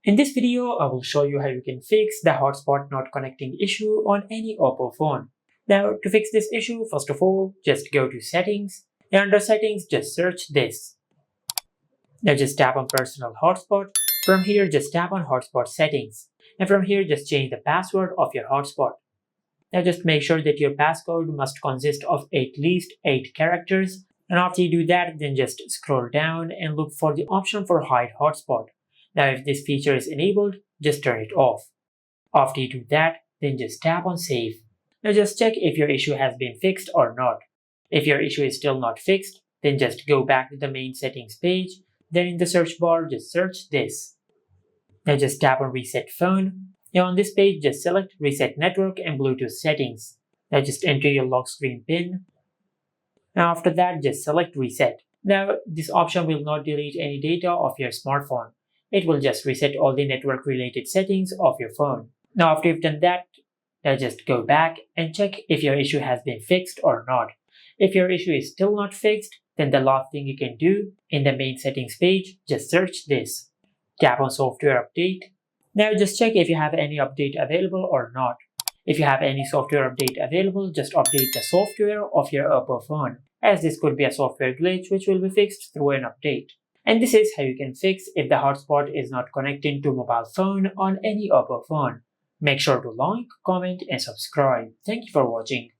In this video, I will show you how you can fix the hotspot not connecting issue on any Oppo phone. Now, to fix this issue, first of all, just go to Settings, and under Settings, just search this. Now just tap on Personal Hotspot. From here, just tap on Hotspot Settings, and from here, just change the password of your hotspot. Now just make sure that your passcode must consist of at least 8 characters, and after you do that, then just scroll down and look for the option for Hide Hotspot. Now if this feature is enabled, just turn it off. After you do that, then just tap on Save. Now just check if your issue has been fixed or not. If your issue is still not fixed, then just go back to the main settings page. Then in the search bar, just search this. Now just tap on Reset Phone. Now on this page, just select Reset Network and Bluetooth Settings. Now just enter your lock screen PIN. Now after that, just select Reset. Now this option will not delete any data of your smartphone. It will just reset all the network related settings of your phone. Now after you've done that, now just go back and check if your issue has been fixed or not. If your issue is still not fixed, then the last thing you can do, in the main settings page, just search this. Tap on Software Update. Now just check if you have any update available or not. If you have any software update available, just update the software of your Oppo phone, as this could be a software glitch which will be fixed through an update. And this is how you can fix if the hotspot is not connecting to mobile phone on any Oppo phone. Make sure to like, comment and subscribe. Thank you for watching.